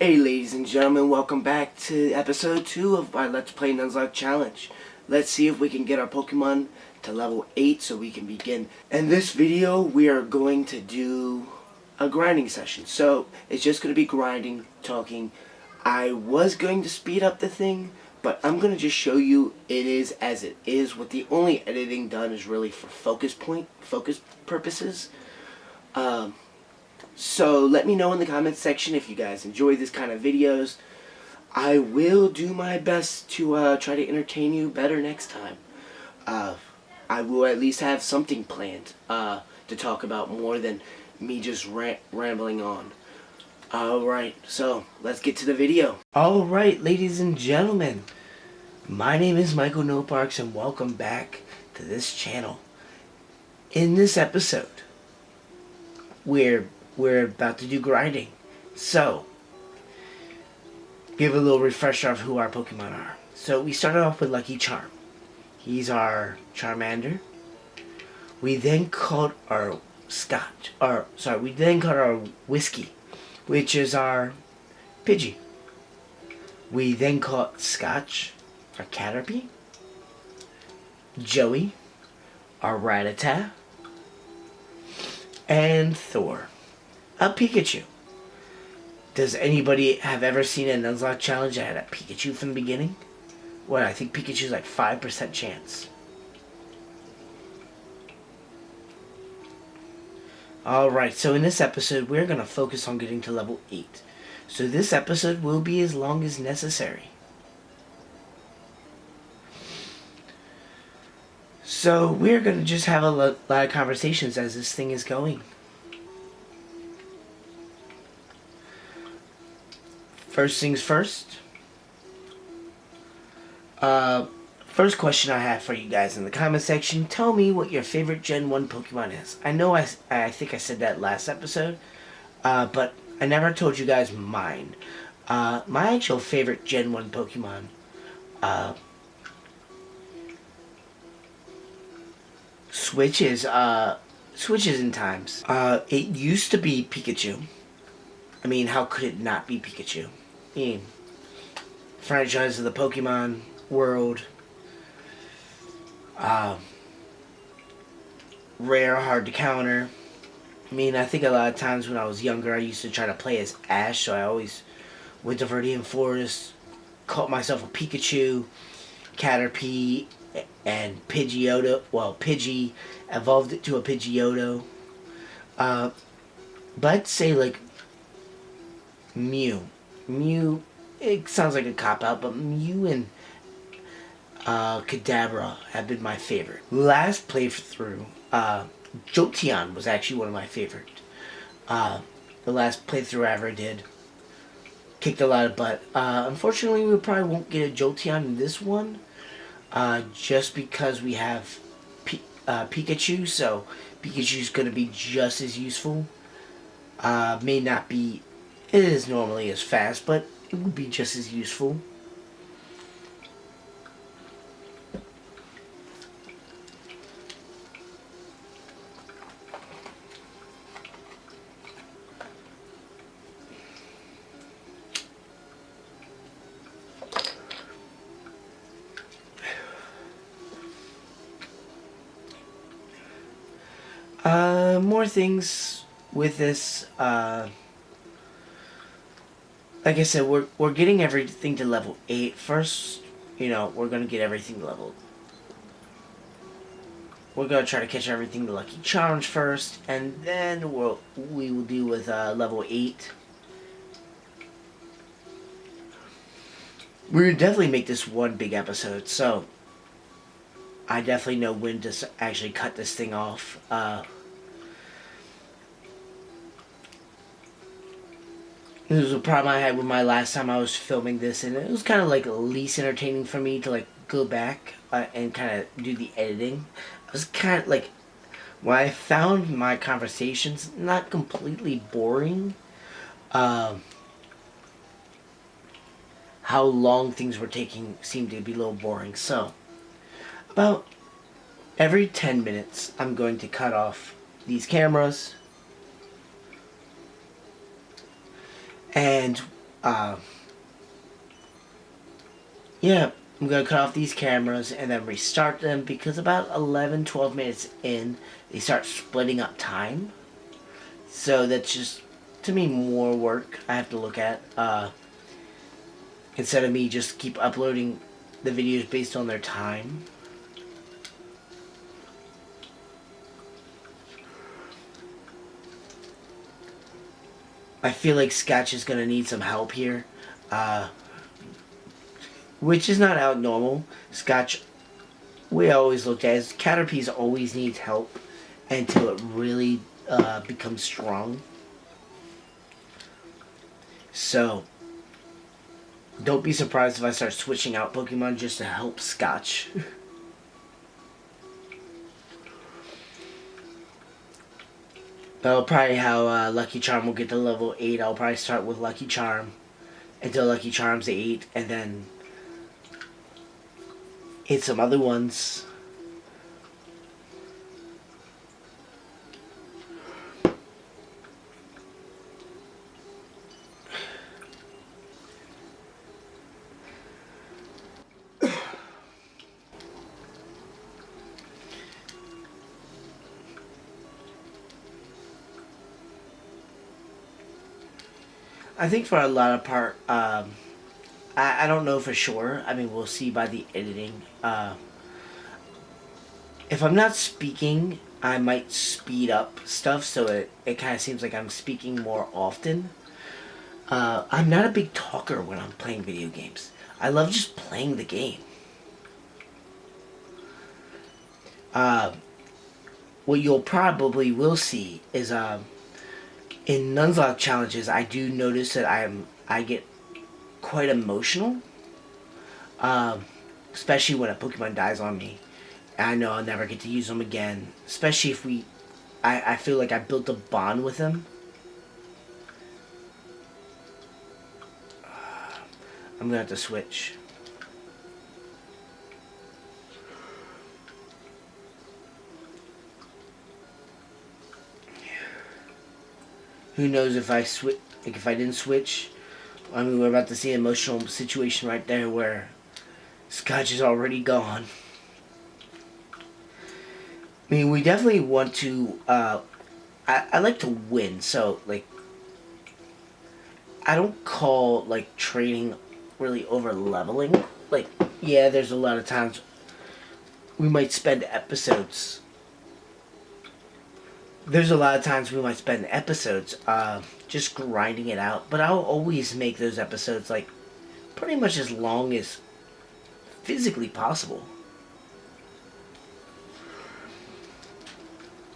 Hey ladies and gentlemen, welcome back to episode 2 of our Let's Play Nuzlocke Challenge. Let's see if we can get our Pokemon to level 8 so we can begin. In this video, we are going to do a grinding session. So, it's just going to be grinding, talking. I was going to speed up the thing, but I'm going to just show you it is as it is, with the only editing done is really for focus purposes. So let me know in the comments section if you guys enjoy this kind of videos. I will do my best to try to entertain you better next time. I will at least have something planned to talk about more than me just rambling on. Alright, so let's get to the video. Alright, ladies and gentlemen. My name is MichaelNoparkz and welcome back to this channel. In this episode, we're about to do grinding. So, give a little refresher of who our Pokemon are. So, we started off with Lucky Charm. He's our Charmander. We then caught our Whiskey, which is our Pidgey. We then caught Scotch, our Caterpie. Joey, our Rattata. And Thor, a Pikachu. Does anybody have ever seen a Nuzlocke challenge that had a Pikachu from the beginning? Well, I think Pikachu's like 5% chance. Alright, so in this episode, we're going to focus on getting to level 8. So this episode will be as long as necessary. So we're going to just have a lot of conversations as this thing is going. First things first. First question I have for you guys in the comment section. Tell me what your favorite Gen 1 Pokemon is. I know I think I said that last episode. But I never told you guys mine. My actual favorite Gen 1 Pokemon. Switches in times. It used to be Pikachu. I mean, how could it not be Pikachu? I mean, franchise of the Pokemon world. Rare, hard to counter. I mean, I think a lot of times when I was younger, I used to try to play as Ash, so I always went to Viridian Forest, caught myself a Pikachu, Caterpie, and Pidgeotto. Well, Pidgey, evolved it to a Pidgeotto. But I'd say like Mew. It sounds like a cop-out, but Mew and Kadabra have been my favorite. Last playthrough, Jolteon was actually one of my favorite. The last playthrough I ever did. Kicked a lot of butt. Unfortunately, we probably won't get a Jolteon in this one. Just because we have Pikachu, so Pikachu's going to be just as useful. May not be as normally as fast, but it would be just as useful. More things with this. Like I said, we're getting everything to level 8 first. You know, we're gonna get everything leveled. We're gonna try to catch everything to Lucky Charms first, and then we will deal with level 8. We're gonna definitely make this one big episode, so I definitely know when to actually cut this thing off. This was a problem I had with my last time I was filming this, and it was kind of like least entertaining for me to like go back and kind of do the editing. I was kind of like, when I found my conversations not completely boring, how long things were taking seemed to be a little boring. So, about every 10 minutes, I'm going to cut off these cameras. And Yeah, I'm going to cut off these cameras and then restart them because about 11-12 minutes in, they start splitting up time. So that's just, to me, more work I have to look at. Instead of me just keep uploading the videos based on their time. I feel like Sketch is going to need some help here. Which is not out normal. Scotch, we always looked at as Caterpies always needs help until it really becomes strong. So, don't be surprised if I start switching out Pokemon just to help Scotch. That'll probably how Lucky Charm will get to level 8. I'll probably start with Lucky Charm until Lucky Charm's 8, and then hit some other ones. I think for a lot of part, I don't know for sure. I mean, we'll see by the editing. If I'm not speaking, I might speed up stuff so it kind of seems like I'm speaking more often. I'm not a big talker when I'm playing video games. I love just playing the game. What you'll probably will see is in Nuzlocke challenges, I do notice that I get quite emotional, especially when a Pokemon dies on me. I know I'll never get to use them again, especially if I feel like I built a bond with them. I'm gonna have to switch. Who knows if I switch? Like if I didn't switch, I mean we're about to see an emotional situation right there where Scotch is already gone. I mean, we definitely want to. I like to win, so like I don't call like training really over leveling. Like, yeah, there's a lot of times we might spend episodes. There's a lot of times we might spend episodes just grinding it out, but I'll always make those episodes like pretty much as long as physically possible.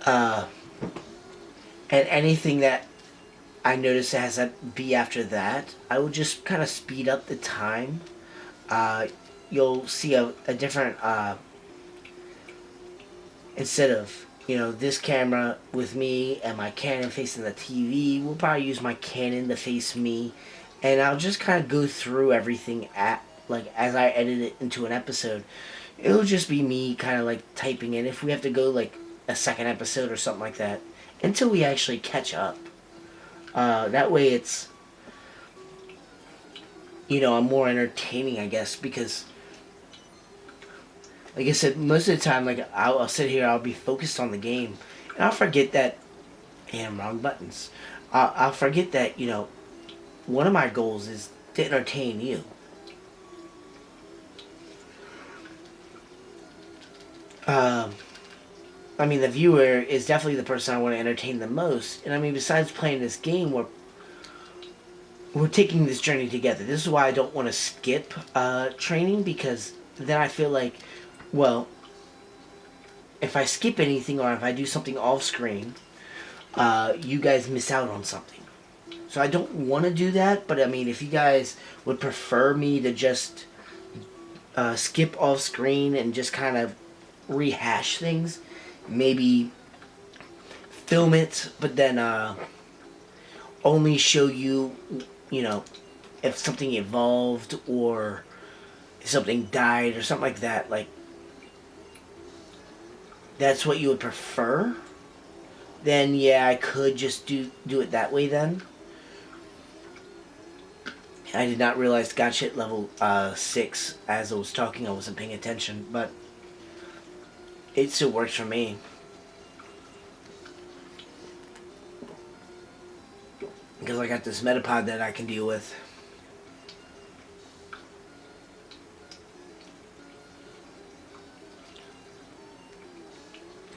And anything that I notice that has to be after that, I will just kind of speed up the time. You'll see a different, instead of, you know, this camera with me and my Canon facing the TV, we'll probably use my Canon to face me. And I'll just kind of go through everything as I edit it into an episode. It'll just be me kind of like typing in if we have to go like a second episode or something like that until we actually catch up. That way it's, you know, I'm more entertaining, I guess, because like I said, most of the time, like I'll sit here, I'll be focused on the game, and I'll forget that, and wrong buttons. I'll forget that, you know, one of my goals is to entertain you. I mean, the viewer is definitely the person I want to entertain the most. And I mean, besides playing this game, we're taking this journey together. This is why I don't want to skip training, because then I feel like, well, if I skip anything or if I do something off screen, you guys miss out on something. So I don't want to do that, but I mean, if you guys would prefer me to just skip off screen and just kind of rehash things, maybe film it, but then only show you, you know, if something evolved or if something died or something like that. Like, that's what you would prefer, then yeah, I could just do it that way then. I did not realize Scotch hit level 6 as I was talking. I wasn't paying attention, but it still works for me. Because I got this Metapod that I can deal with.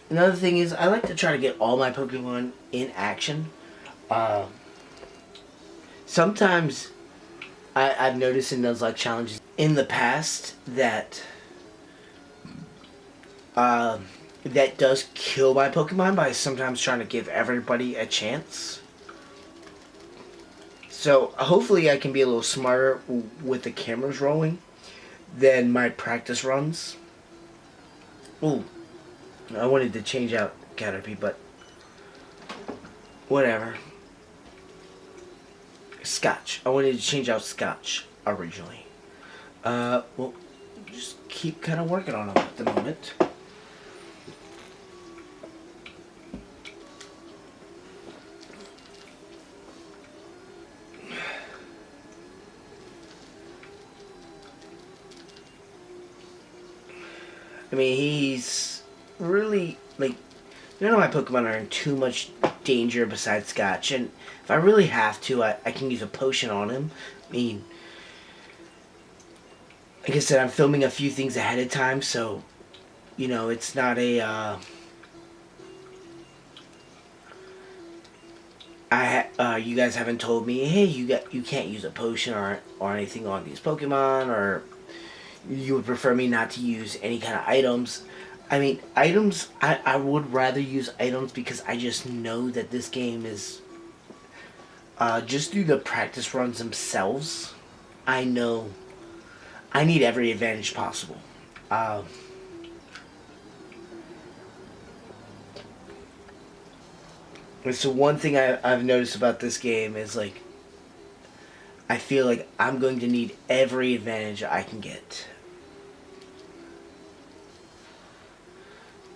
Another thing is, I like to try to get all my Pokemon in action. Sometimes I've noticed in those like challenges in the past that that does kill my Pokemon by sometimes trying to give everybody a chance. So hopefully I can be a little smarter with the cameras rolling than my practice runs. Ooh, I wanted to change out Caterpie, but whatever. Scotch. I wanted to change out Scotch originally. Well, just keep kind of working on them at the moment. I mean, he's really, like, none of my Pokemon are in too much danger besides Scotch, and if I really have to, I can use a potion on him. I mean, like I said, I'm filming a few things ahead of time, so, you know, it's not a, you guys haven't told me, hey, you can't use a potion or anything on these Pokemon, or you would prefer me not to use any kind of items. I mean, items, I would rather use items because I just know that this game is, just through the practice runs themselves, I know I need every advantage possible. So one thing I've noticed about this game is, like, I feel like I'm going to need every advantage I can get.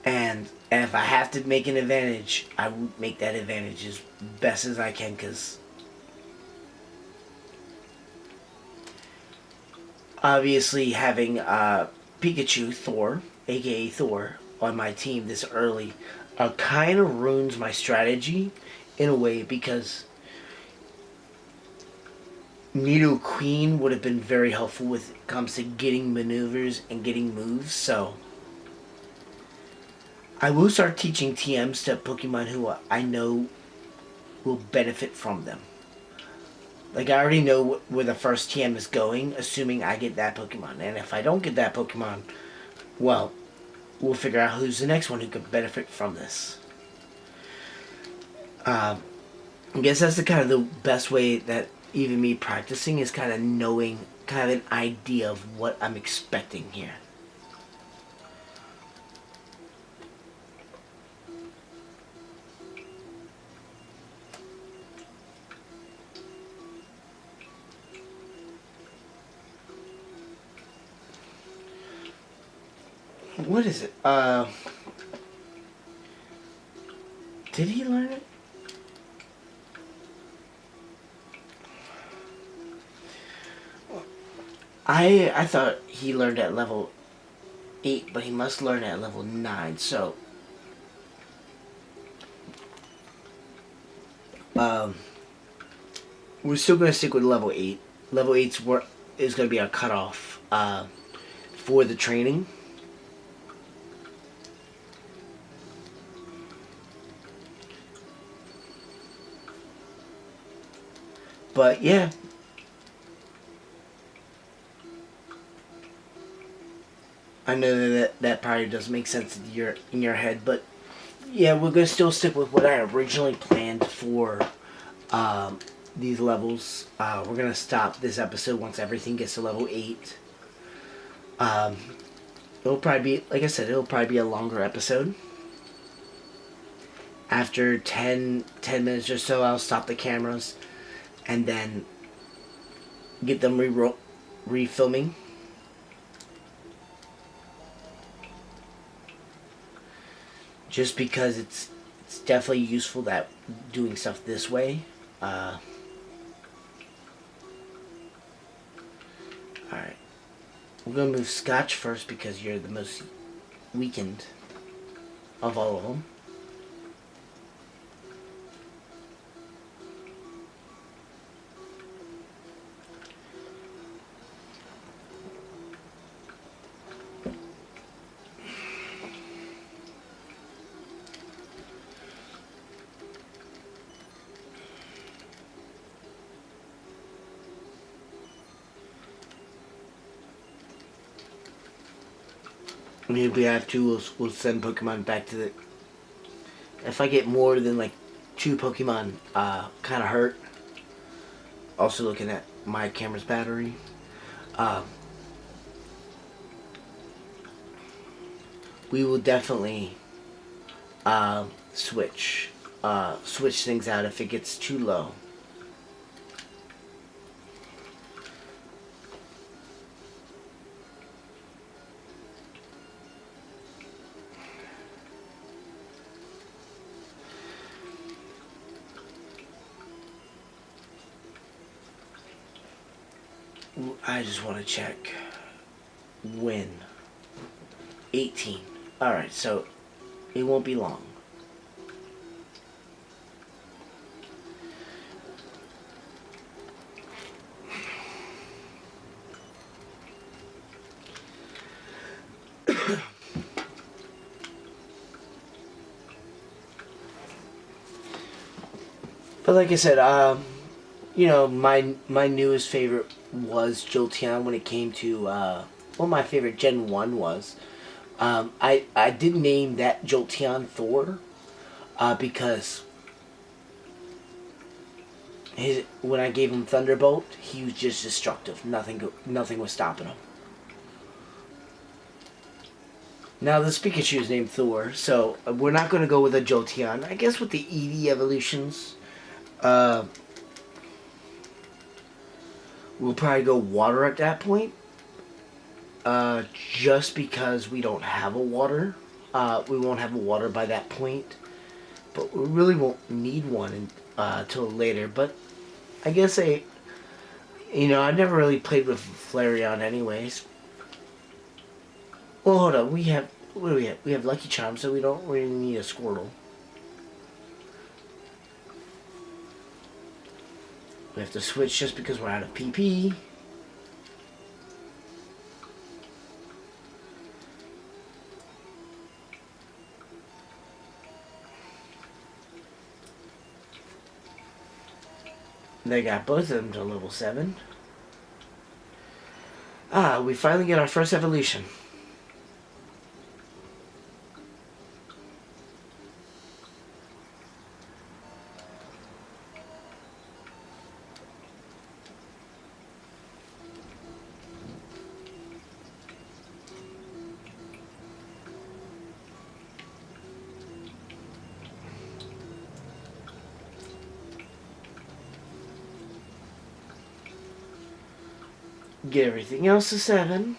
And if I have to make an advantage, I will make that advantage as best as I can, because obviously having Pikachu, Thor, aka Thor, on my team this early kind of ruins my strategy in a way, because Nidoqueen would have been very helpful when it comes to getting maneuvers and getting moves, so I will start teaching TMs to Pokemon who I know will benefit from them. Like, I already know where the first TM is going, assuming I get that Pokemon. And if I don't get that Pokemon, well, we'll figure out who's the next one who could benefit from this. I guess that's the kind of the best way that even me practicing is kind of knowing kind of an idea of what I'm expecting here. What is it? Did he learn it? I thought he learned at level 8, but he must learn at level 9, so we're still going to stick with level 8. Level 8's is going to be our cutoff for the training. But yeah, I know that probably doesn't make sense in your head, but yeah, we're gonna still stick with what I originally planned for these levels. We're gonna stop this episode once everything gets to level 8. It'll probably be, like I said, it'll probably be a longer episode. After 10 minutes or so, I'll stop the cameras and then get them refilming. Just because it's definitely useful that doing stuff this way. Alright. We're going to move Scotch first because you're the most weakened of all of them. Maybe we have to, we'll send Pokemon back to the... If I get more than like 2 Pokemon, kind of hurt. Also looking at my camera's battery. We will definitely switch things out if it gets too low. I just want to check when. 18. Alright, so it won't be long. But like I said, you know, my newest favorite was Jolteon when it came to, well, my favorite Gen 1 was. I did name that Jolteon Thor, because when I gave him Thunderbolt, he was just destructive. Nothing was stopping him. Now this Pikachu is named Thor, so we're not going to go with a Jolteon. I guess with the Eevee evolutions, we'll probably go water at that point. Just because we don't have a water. We won't have a water by that point. But we really won't need one until later. But I guess you know, I never really played with Flareon anyways. Well, hold on. What do we have? We have Lucky Charm, so we don't really need a Squirtle. We have to switch just because we're out of PP. They got both of them to level 7. We finally get our first evolution. Get everything else to 7.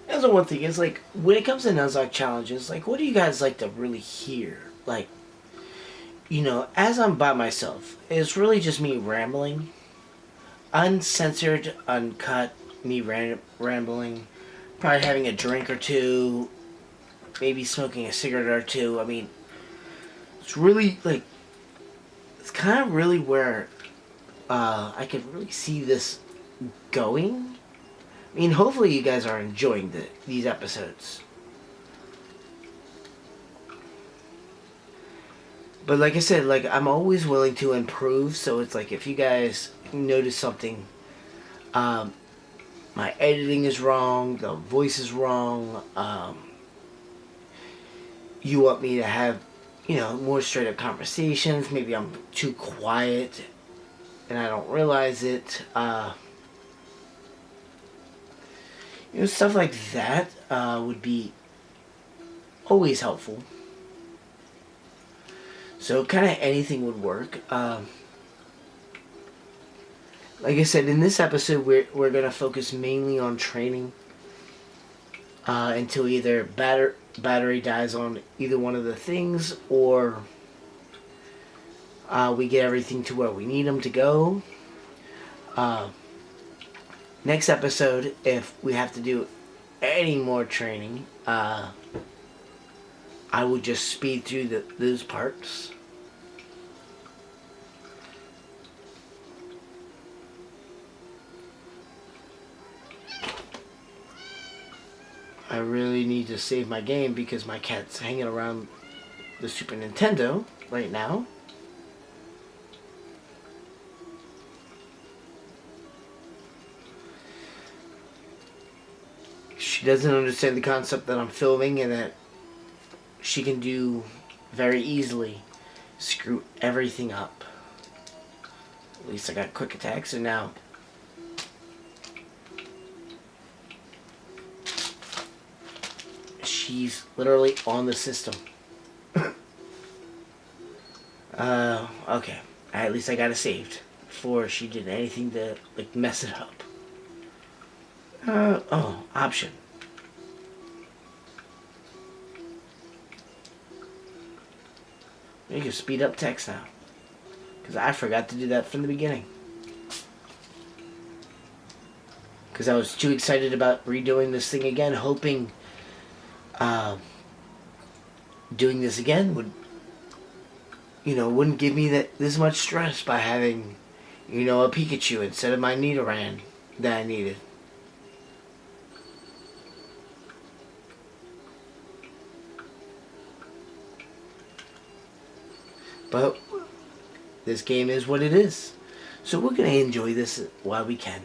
That's the one thing, is like, when it comes to Nuzlocke challenges, like, what do you guys like to really hear? Like, you know, as I'm by myself, it's really just me rambling. Uncensored, uncut, me rambling. Probably having a drink or two. Maybe smoking a cigarette or two. I mean, it's really, like, it's kind of really where I could really see this going. I mean, hopefully you guys are enjoying these episodes. But like I said, like, I'm always willing to improve, so it's like if you guys notice something, my editing is wrong, the voice is wrong, you want me to have, you know, more straight up conversations, maybe I'm too quiet and I don't realize it, you know, stuff like that would be always helpful. So kind of anything would work. like I said, in this episode, we're gonna focus mainly on training until either battery dies on either one of the things, or we get everything to where we need them to go. Next episode, if we have to do any more training, I will just speed through those parts. I really need to save my game because my cat's hanging around the Super Nintendo right now. She doesn't understand the concept that I'm filming and that she can do very easily screw everything up. At least I got quick attacks, and now she's literally on the system. Okay. At least I got it saved before she did anything to like mess it up. Oh, option. You can speed up text now. Because I forgot to do that from the beginning. Because I was too excited about redoing this thing again, hoping doing this again would, wouldn't give me this much stress by having, a Pikachu instead of my Nidoran that I needed. But this game is what it is. So we're going to enjoy this while we can.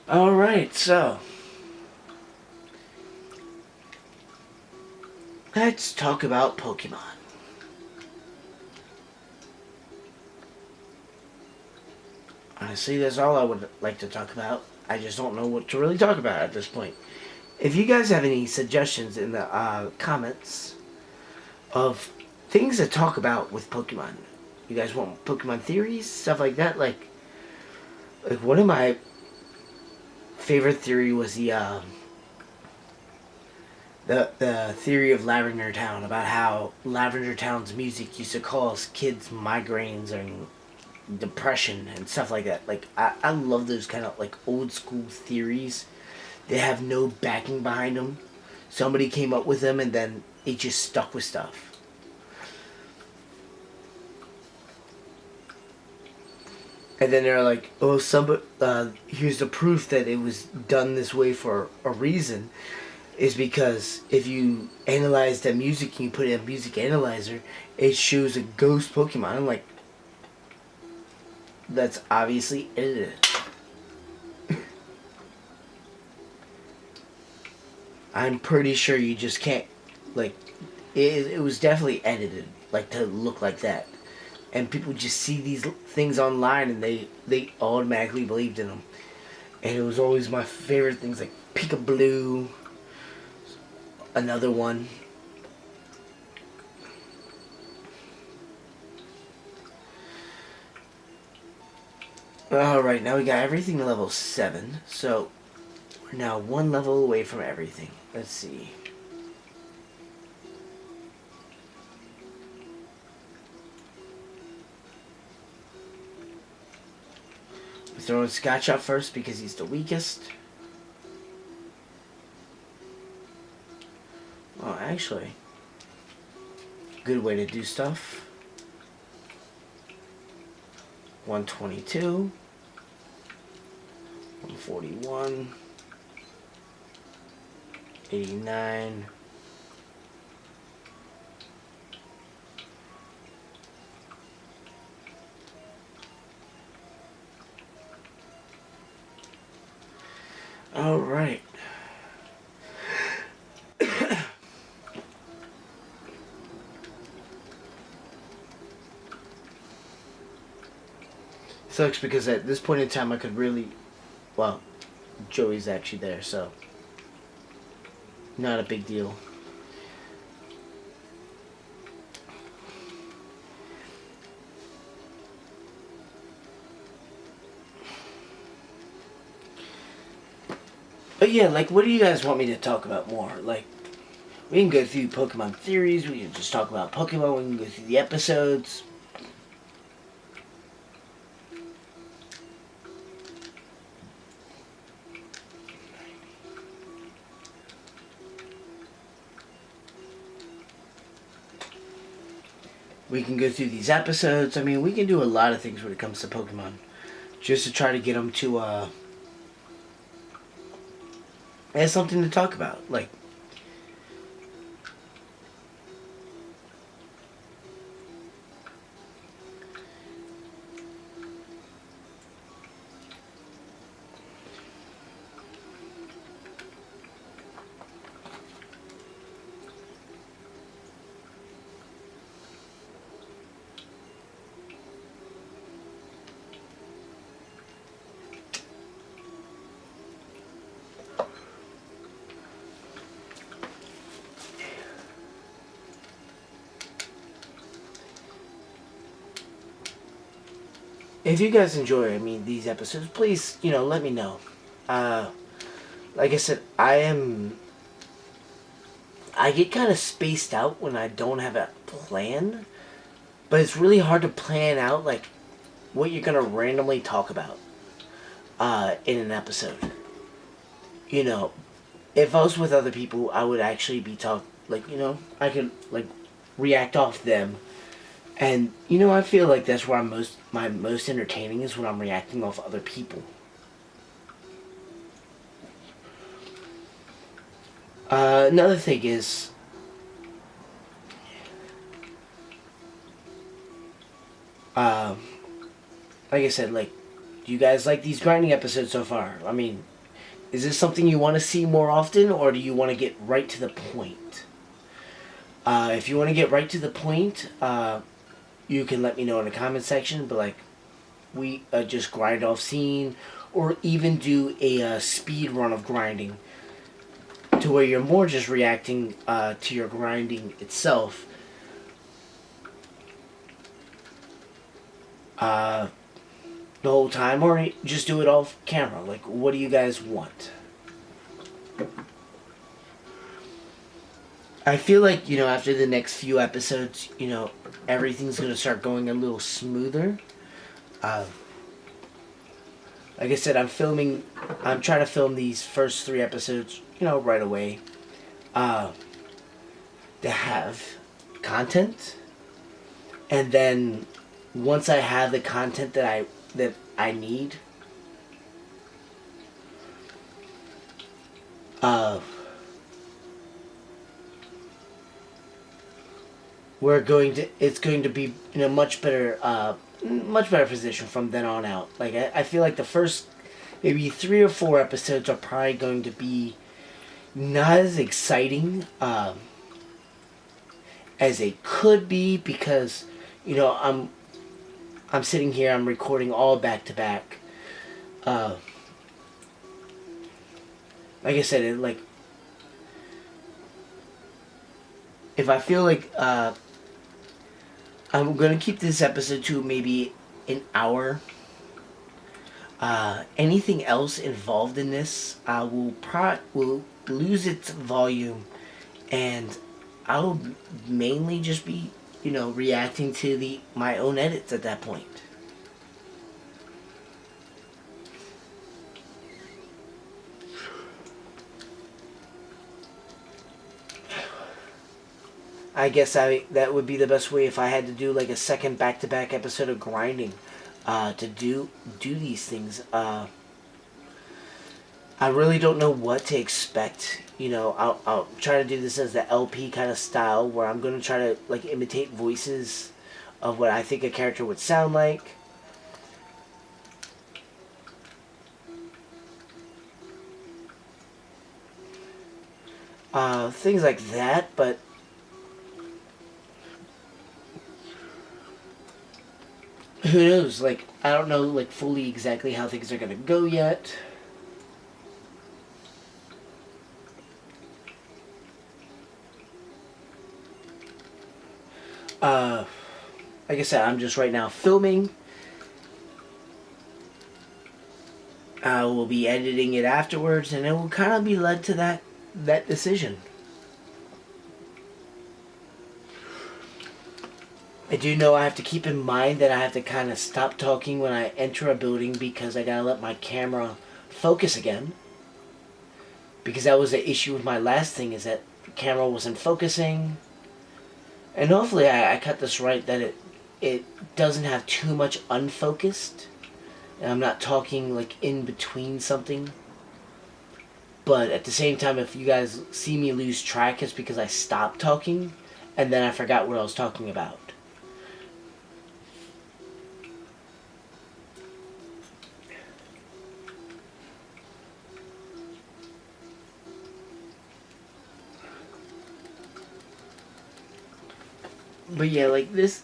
Alright, so let's talk about Pokemon. Honestly, that's all I would like to talk about. I just don't know what to really talk about at this point. If you guys have any suggestions in the comments of things to talk about with Pokemon, you guys want Pokemon theories, stuff like that, like one of my favorite theory was the theory of Lavender Town, about how Lavender Town's music used to cause kids migraines and depression and stuff like that. Like I love those kind of like old school theories. They have no backing behind them. Somebody came up with them and then it just stuck with stuff. And then they're like, oh, here's the proof that it was done this way for a reason. Is because if you analyze that music and you put it in a music analyzer, it shows a ghost Pokemon. I'm like, that's obviously edited. I'm pretty sure you just can't, like, it was definitely edited, like, to look like that. And people just see these things online and they automatically believed in them. And it was always my favorite things, like Pokemon Blue, another one. Alright, now we got everything level 7, so we're now one level away from everything. Let's see. We're throwing Scotch up first because he's the weakest. Well, actually, good way to do stuff. 122. 141. 89. All right. Sucks because at this point in time I could really, well, Joey's actually there, so not a big deal. But yeah, like, what do you guys want me to talk about more? Like, we can go through Pokemon theories, we can just talk about Pokemon, we can go through the episodes. We can go through these episodes. I mean, we can do a lot of things when it comes to Pokemon. Just to try to get them to, have something to talk about. Like, if you guys enjoy, I mean, these episodes, please, let me know. Like I said, I get kind of spaced out when I don't have a plan, but it's really hard to plan out, like, what you're gonna randomly talk about, in an episode. If I was with other people, I would actually be I could, like, react off them. And, I feel like that's where my most entertaining is when I'm reacting off other people. Another thing is, like I said, like, do you guys like these grinding episodes so far? I mean, is this something you want to see more often, or do you want to get right to the point? If you want to get right to the point, you can let me know in the comment section, but like, we just grind off scene, or even do a speed run of grinding, to where you're more just reacting to your grinding itself. The whole time, or just do it off camera. Like, what do you guys want? I feel like, after the next few episodes, everything's going to start going a little smoother. Like I said, I'm trying to film these first 3 episodes, right away. To have content. And then, once I have the content that I need, it's going to be in a much better position from then on out. Like, I feel like the first maybe 3 or 4 episodes are probably going to be not as exciting as they could be, because I'm sitting here, I'm recording all back to back. Like I said, if I feel like I'm gonna keep this episode to maybe an hour. Anything else involved in this will lose its volume, and I'll mainly just be, reacting to my own edits at that point. I guess that would be the best way if I had to do like a second back-to-back episode of grinding to do these things. I really don't know what to expect. I'll try to do this as the LP kind of style, where I'm going to try to like imitate voices of what I think a character would sound like. Things like that, but who knows? Like, I don't know, like, fully exactly how things are gonna go yet. Like I said, I'm just right now filming. I will be editing it afterwards, and it will kind of be led to that decision. I do know I have to keep in mind that I have to kind of stop talking when I enter a building because I gotta let my camera focus again. Because that was the issue with my last thing, is that the camera wasn't focusing. And hopefully I cut this right, that it doesn't have too much unfocused. And I'm not talking like in between something. But at the same time, if you guys see me lose track, it's because I stopped talking and then I forgot what I was talking about. But yeah, like this.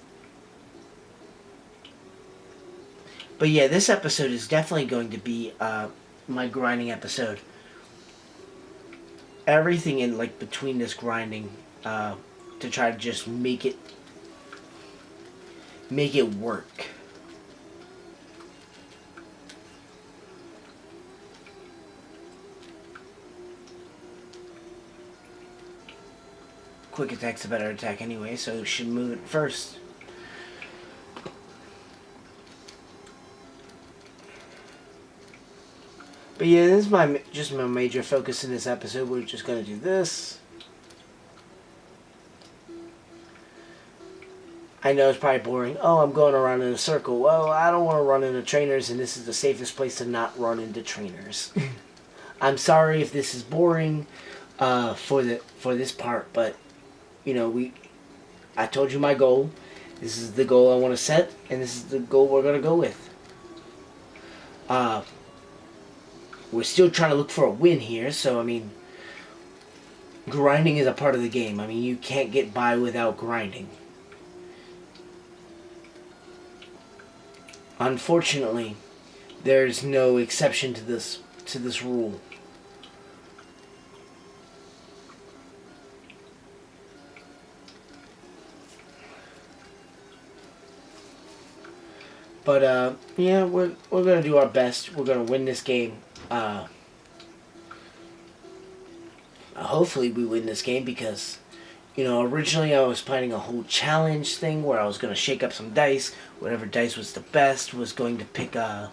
But yeah, this episode is definitely going to be my grinding episode. Everything in like between this grinding to try to just make it work. Quick attack's a better attack anyway, so we should move it first. But yeah, this is just my major focus in this episode. We're just gonna do this. I know it's probably boring. Oh, I'm going around in a circle. Well, I don't want to run into trainers, and this is the safest place to not run into trainers. I'm sorry if this is boring for this part, but you know, I told you my goal. This is the goal I want to set, and this is the goal we're gonna go with. We're still trying to look for a win here, so I mean, grinding is a part of the game. I mean, you can't get by without grinding. Unfortunately, there's no exception to this rule. But yeah, we're gonna do our best. We're gonna win this game. Hopefully we win this game because, you know, originally I was planning a whole challenge thing where I was gonna shake up some dice. Whatever dice was the best was going to pick that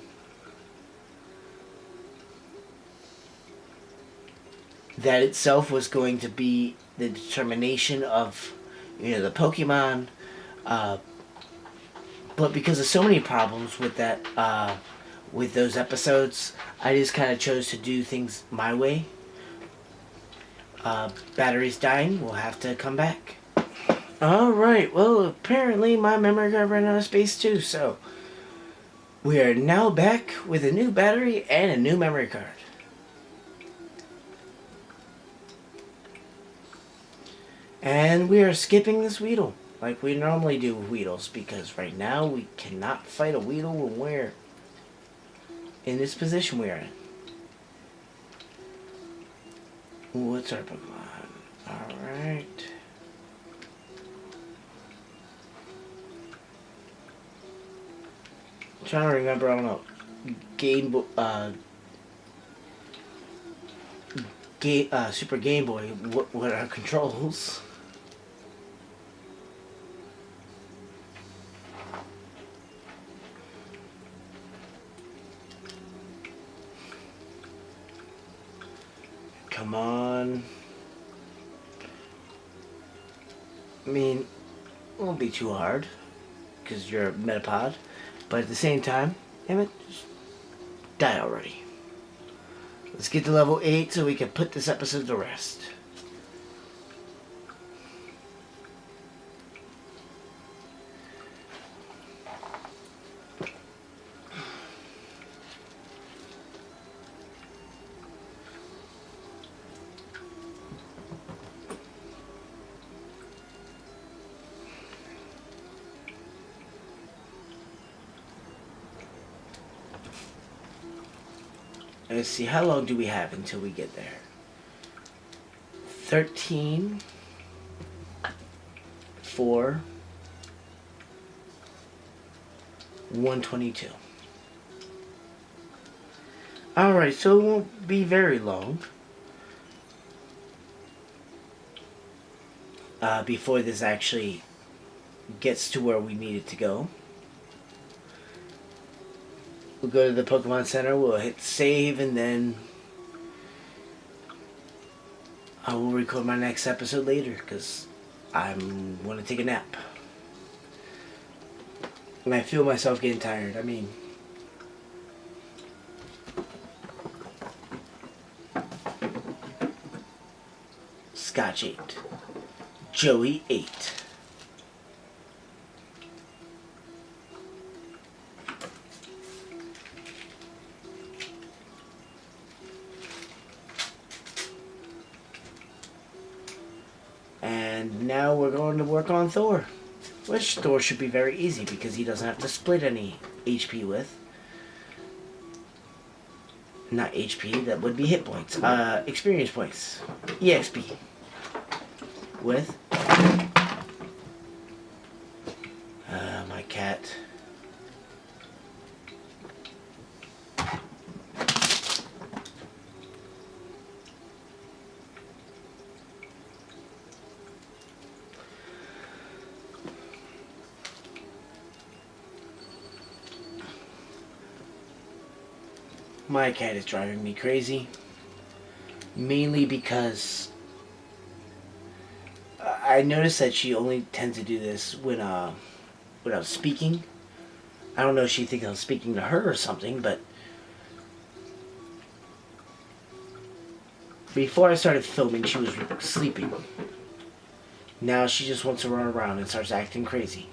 itself was going to be the determination of, you know, the Pokemon. But because of so many problems with that, with those episodes, I just kind of chose to do things my way. Battery's dying. We'll have to come back. Alright, well, apparently my memory card ran out of space too, so we are now back with a new battery and a new memory card. And we are skipping this Weedle like we normally do with Weedles, because right now we cannot fight a Weedle when we're in this position we're in. What's our Pokemon? Alright. I'm trying to remember, I don't know. Super Game Boy, what are controls? Come on. I mean, it won't be too hard because you're a Metapod, but at the same time, damn it, just die already. Let's get to level 8 so we can put this episode to rest. Let's see, how long do we have until we get there? 13, 4, 122. Alright, so it won't be very long before this actually gets to where we need it to go. We'll go to the Pokemon Center, we'll hit save, and then I will record my next episode later because I want to take a nap. And I feel myself getting tired. I mean, Scotch 8. Joey 8. And now we're going to work on Thor. Which Thor should be very easy because he doesn't have to split any HP with. Not HP, that would be hit points. Experience points. EXP. With my cat. My cat is driving me crazy. Mainly because I noticed that she only tends to do this when I was speaking. I don't know if she thinks I'm speaking to her or something, but before I started filming, she was sleeping. Now she just wants to run around and starts acting crazy.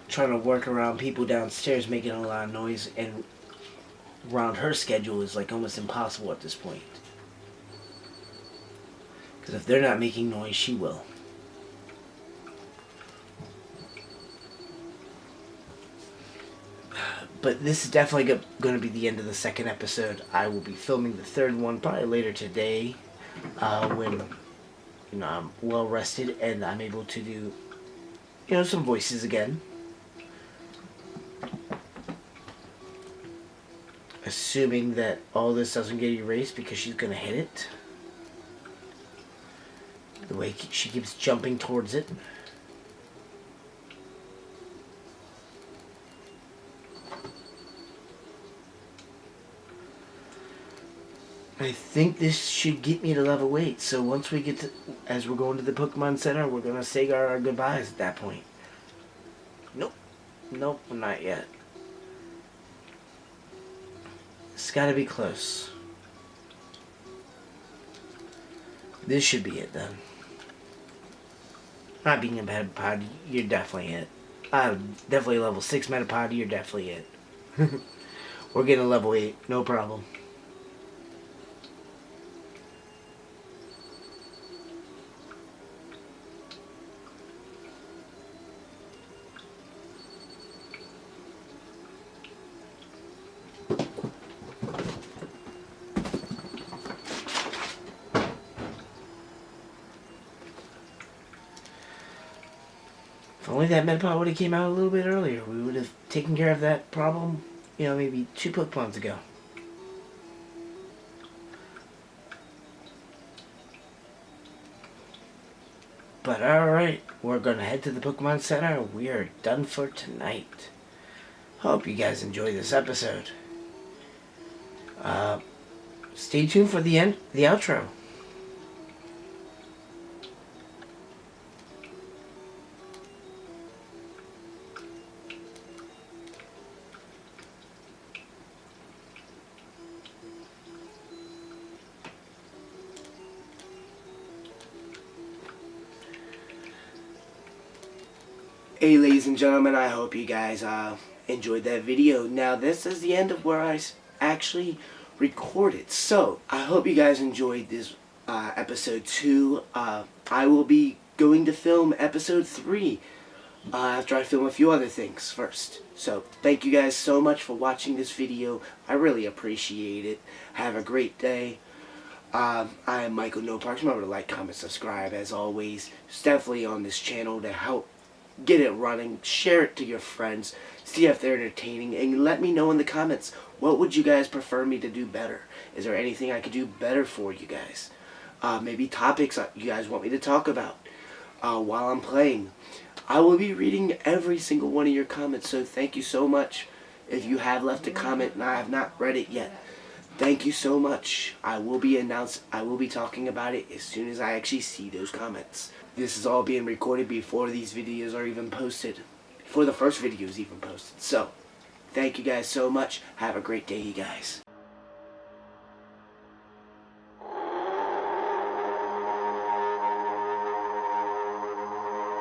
Trying to work around people downstairs making a lot of noise, and around her schedule is like almost impossible at this point. Because if they're not making noise, she will. But this is definitely going to be the end of the second episode. I will be filming the third one probably later today, when I'm well rested and I'm able to do some voices again. Assuming that all this doesn't get erased because she's going to hit it. The way she keeps jumping towards it. I think this should get me to level 8. So once we get to, as we're going to the Pokemon Center, we're going to say our goodbyes at that point. Nope. Nope, not yet. It's gotta be close. This should be it then. Not being a Metapod, you're definitely it. Definitely level 6 Metapod, you're definitely it. We're getting a level 8, no problem. If only that Metapod would have came out a little bit earlier, we would have taken care of that problem, maybe 2 Pokemons ago. But alright, we're going to head to the Pokemon Center. We are done for tonight. Hope you guys enjoyed this episode. Stay tuned for the outro. Hey ladies and gentlemen, I hope you guys enjoyed that video. Now this is the end of where I actually recorded. So I hope you guys enjoyed this episode 2. I will be going to film episode 3 after I film a few other things first. So thank you guys so much for watching this video. I really appreciate it. Have a great day. I am MichaelNoparkz. Remember to like, comment, subscribe. As always, it's definitely on this channel to help get it running. Share it to your friends. See if they're entertaining. And let me know in the comments, what would you guys prefer me to do better? Is there anything I could do better for you guys? Maybe topics you guys want me to talk about while I'm playing. I will be reading every single one of your comments, so thank you so much. If you have left a comment and I have not read it yet, thank you so much. I will be talking about it as soon as I actually see those comments. This is all being recorded before these videos are even posted. Before the first video is even posted. So, thank you guys so much. Have a great day, you guys.